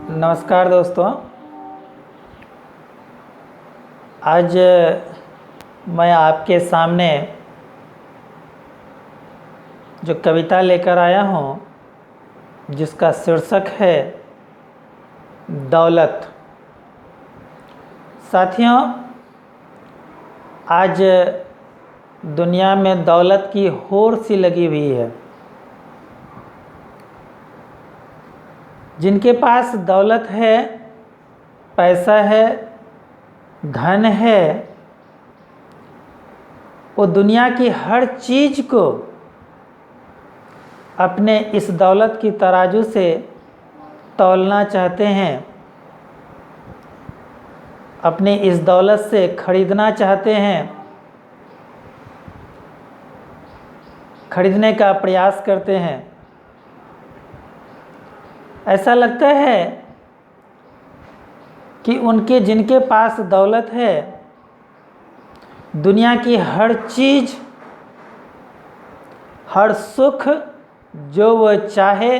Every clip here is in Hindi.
नमस्कार दोस्तों। आज मैं आपके सामने जो कविता लेकर आया हूँ जिसका शीर्षक है दौलत। साथियों, आज दुनिया में दौलत की होड़ सी लगी हुई है। जिनके पास दौलत है, पैसा है, धन है, वो दुनिया की हर चीज़ को अपने इस दौलत की तराजू से तौलना चाहते हैं, अपने इस दौलत से खरीदना चाहते हैं, खरीदने का प्रयास करते हैं। ऐसा लगता है कि जिनके पास दौलत है, दुनिया की हर चीज़, हर सुख जो वह चाहे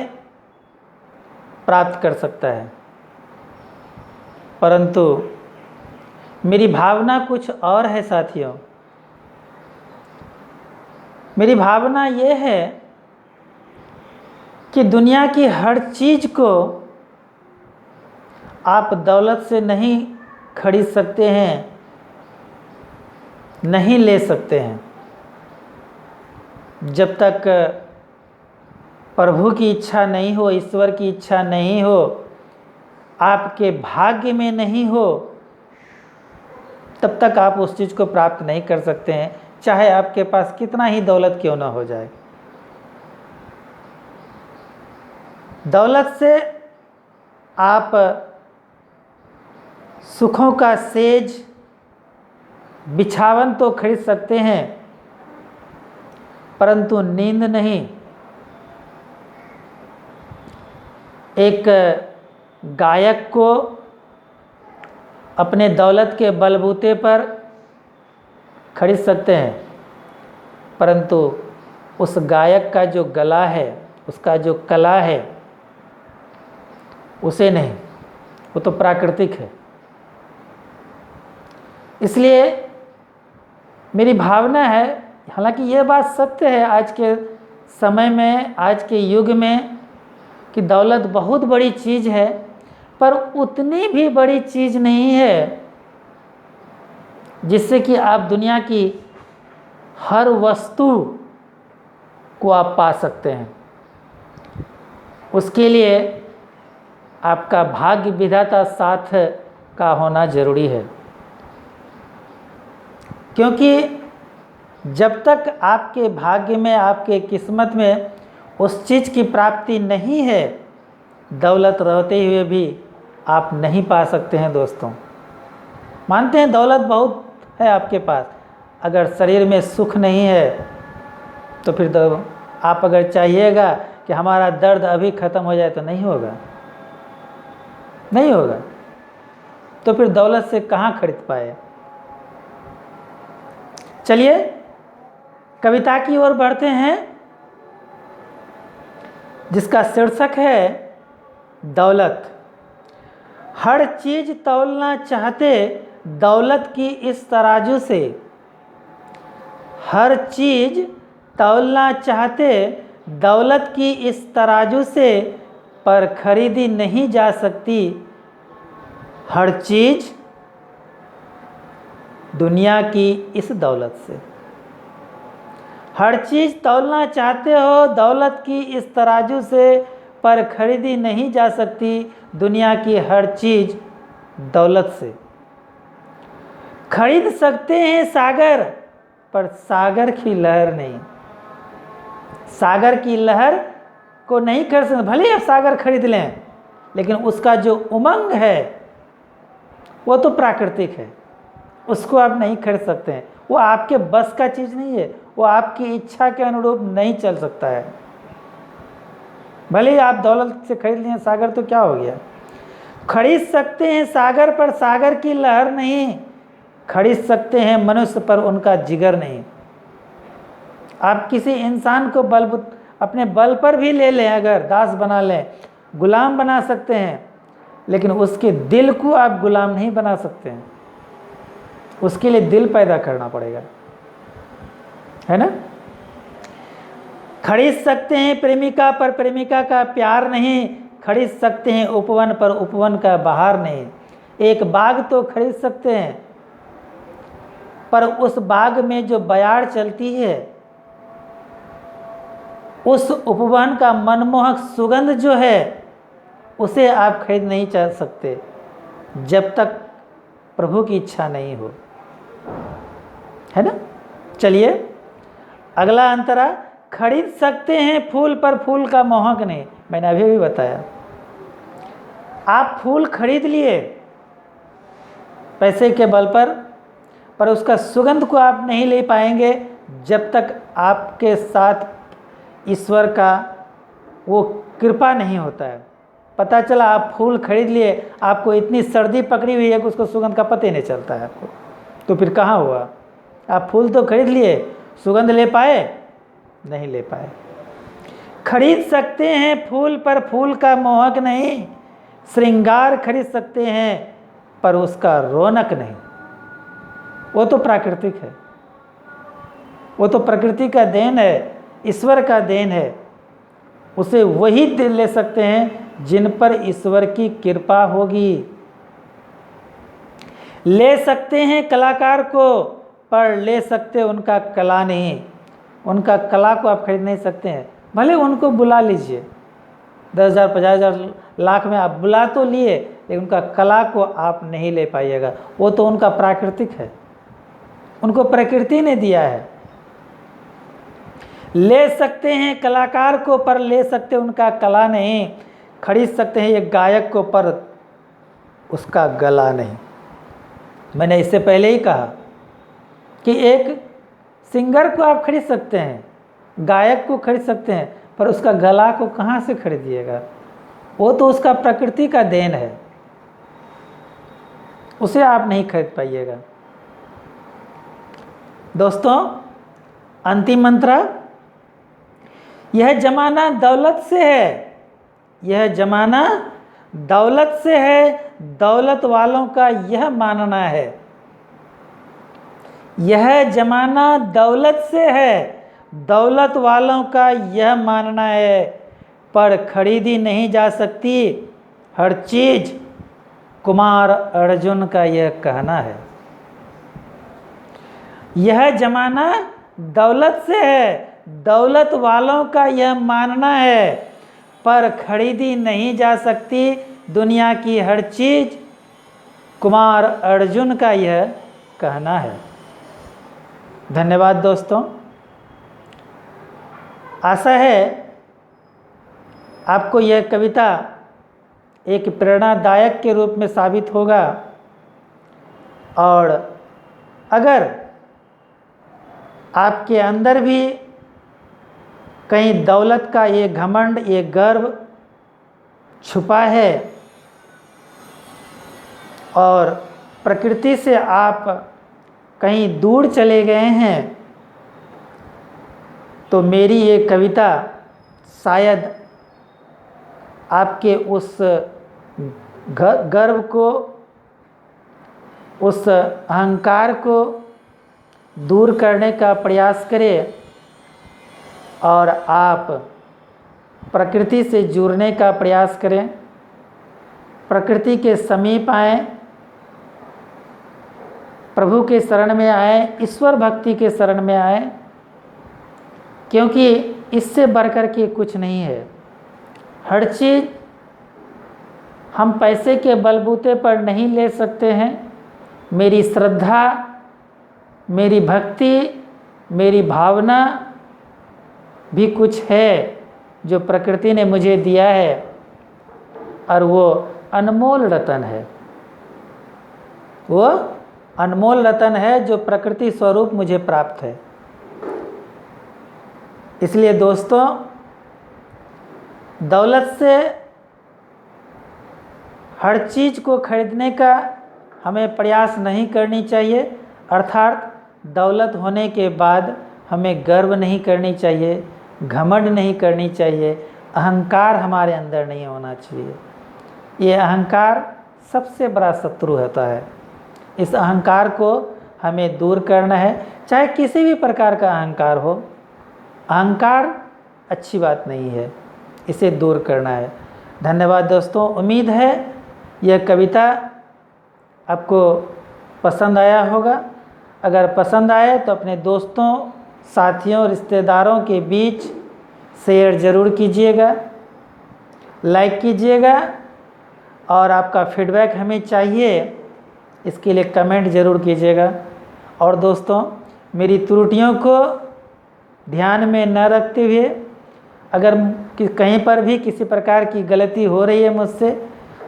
प्राप्त कर सकता है। परंतु मेरी भावना कुछ और है साथियों। मेरी भावना ये है कि दुनिया की हर चीज़ को आप दौलत से नहीं खरीद सकते हैं, नहीं ले सकते हैं। जब तक प्रभु की इच्छा नहीं हो, ईश्वर की इच्छा नहीं हो, आपके भाग्य में नहीं हो, तब तक आप उस चीज़ को प्राप्त नहीं कर सकते हैं, चाहे आपके पास कितना ही दौलत क्यों ना हो जाए। दौलत से आप सुखों का सेज, बिछावन तो खरीद सकते हैं, परंतु नींद नहीं। एक गायक को अपने दौलत के बलबूते पर खरीद सकते हैं, परंतु उस गायक का जो गला है, उसका जो कला है, उसे नहीं। वो तो प्राकृतिक है। इसलिए मेरी भावना है, हालांकि ये बात सत्य है आज के समय में, आज के युग में, कि दौलत बहुत बड़ी चीज़ है, पर उतनी भी बड़ी चीज़ नहीं है जिससे कि आप दुनिया की हर वस्तु को आप पा सकते हैं। उसके लिए आपका भाग्य विधाता साथ का होना जरूरी है, क्योंकि जब तक आपके भाग्य में, आपके किस्मत में उस चीज़ की प्राप्ति नहीं है, दौलत रहते हुए भी आप नहीं पा सकते हैं। दोस्तों, मानते हैं दौलत बहुत है आपके पास, अगर शरीर में सुख नहीं है तो फिर आप अगर चाहिएगा कि हमारा दर्द अभी ख़त्म हो जाए तो नहीं होगा, नहीं होगा। तो फिर दौलत से कहाँ खरीद पाए। चलिए कविता की ओर बढ़ते हैं जिसका शीर्षक है दौलत। हर चीज़ तौलना चाहते दौलत की इस तराजू से, हर चीज़ तौलना चाहते दौलत की इस तराजू से, पर खरीदी नहीं जा सकती हर चीज़ दुनिया की इस दौलत से। हर चीज़ तौलना चाहते हो दौलत की इस तराजू से, पर खरीदी नहीं जा सकती दुनिया की हर चीज़ दौलत से। खरीद सकते हैं सागर, पर सागर की लहर नहीं। सागर की लहर को नहीं खरीद सकते। भले आप सागर खरीद लें, लेकिन उसका जो उमंग है वो तो प्राकृतिक है, उसको आप नहीं खरीद सकते हैं। वो आपके बस का चीज़ नहीं है, वो आपकी इच्छा के अनुरूप नहीं चल सकता है। भले ही आप दौलत से खरीद लें सागर, तो क्या हो गया। खरीद सकते हैं सागर, पर सागर की लहर नहीं। खरीद सकते हैं मनुष्य, पर उनका जिगर नहीं। आप किसी इंसान को अपने बल पर भी ले लें, अगर दास बना लें, गुलाम बना सकते हैं, लेकिन उसके दिल को आप गुलाम नहीं बना सकते हैं, उसके लिए दिल पैदा करना पड़ेगा, है ना। खरीद सकते हैं प्रेमिका पर प्रेमिका का प्यार नहीं, खरीद सकते हैं उपवन पर उपवन का बहार नहीं। एक बाग तो खरीद सकते हैं, पर उस बाग में जो बयार चलती है, उस उपवन का मनमोहक सुगंध जो है, उसे आप खरीद नहीं चल सकते जब तक प्रभु की इच्छा नहीं हो, है ना। चलिए अगला अंतरा, खरीद सकते हैं फूल पर फूल का मोहक नहीं। मैंने अभी भी बताया, आप फूल खरीद लिए पैसे के बल पर उसका सुगंध को आप नहीं ले पाएंगे जब तक आपके साथ ईश्वर का वो कृपा नहीं होता है। पता चला आप फूल खरीद लिए, आपको इतनी सर्दी पकड़ी हुई है कि उसको सुगंध का पता ही नहीं चलता है आपको, तो फिर कहाँ हुआ। आप फूल तो खरीद लिए, सुगंध ले पाए? नहीं ले पाए। खरीद सकते हैं फूल पर फूल का मोहक नहीं, श्रृंगार खरीद सकते हैं पर उसका रौनक नहीं। वो तो प्राकृतिक है, वो तो प्रकृति का देन है, ईश्वर का देन है। उसे वही दिल ले सकते हैं जिन पर ईश्वर की कृपा होगी। ले सकते हैं कलाकार को, पर ले सकते उनका कला नहीं। उनका कला को आप खरीद नहीं सकते हैं। भले उनको बुला लीजिए, 10,000 50,000 लाख में आप बुला तो लिए, लेकिन उनका कला को आप नहीं ले पाइएगा। वो तो उनका प्राकृतिक है, उनको प्रकृति ने दिया है। ले सकते हैं कलाकार को, पर ले सकते उनका कला नहीं। खरीद सकते हैं एक गायक को, पर उसका गला नहीं। मैंने इससे पहले ही कहा कि एक सिंगर को आप खरीद सकते हैं, गायक को खरीद सकते हैं, पर उसका गला को कहाँ से खरीदिएगा। वो तो उसका प्रकृति का देन है, उसे आप नहीं खरीद पाइएगा। दोस्तों, अंतिम मंत्र, यह जमाना दौलत से है, यह जमाना दौलत से है, दौलत वालों का यह मानना है। यह जमाना दौलत से है, दौलत वालों का यह मानना है, पर खरीदी नहीं जा सकती हर चीज, कुमार अर्जुन का यह कहना है। यह जमाना दौलत से है, दौलत वालों का यह मानना है, पर खरीदी नहीं जा सकती दुनिया की हर चीज, कुमार अर्जुन का यह कहना है। धन्यवाद दोस्तों। आशा है आपको यह कविता एक प्रेरणादायक के रूप में साबित होगा, और अगर आपके अंदर भी कहीं दौलत का ये घमंड, ये गर्व छुपा है और प्रकृति से आप कहीं दूर चले गए हैं, तो मेरी ये कविता शायद आपके उस गर्व को, उस अहंकार को दूर करने का प्रयास करे और आप प्रकृति से जुड़ने का प्रयास करें, प्रकृति के समीप आएं, प्रभु के शरण में आएं, ईश्वर भक्ति के शरण में आएं, क्योंकि इससे बढ़कर के कुछ नहीं है। हर चीज़ हम पैसे के बलबूते पर नहीं ले सकते हैं। मेरी श्रद्धा, मेरी भक्ति, मेरी भावना भी कुछ है जो प्रकृति ने मुझे दिया है, और वो अनमोल रतन है। वो अनमोल रतन है जो प्रकृति स्वरूप मुझे प्राप्त है। इसलिए दोस्तों, दौलत से हर चीज़ को खरीदने का हमें प्रयास नहीं करनी चाहिए, अर्थात दौलत होने के बाद हमें गर्व नहीं करनी चाहिए, घमंड नहीं करनी चाहिए, अहंकार हमारे अंदर नहीं होना चाहिए। ये अहंकार सबसे बड़ा शत्रु होता है। इस अहंकार को हमें दूर करना है, चाहे किसी भी प्रकार का अहंकार हो। अहंकार अच्छी बात नहीं है, इसे दूर करना है। धन्यवाद दोस्तों। उम्मीद है यह कविता आपको पसंद आया होगा। अगर पसंद आए तो अपने दोस्तों, साथियों, रिश्तेदारों के बीच शेयर ज़रूर कीजिएगा, लाइक कीजिएगा, और आपका फीडबैक हमें चाहिए, इसके लिए कमेंट ज़रूर कीजिएगा। और दोस्तों, मेरी त्रुटियों को ध्यान में न रखते हुए अगर कहीं पर भी किसी प्रकार की गलती हो रही है मुझसे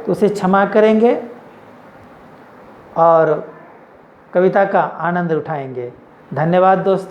तो उसे क्षमा करेंगे और कविता का आनंद उठाएंगे। धन्यवाद दोस्तों।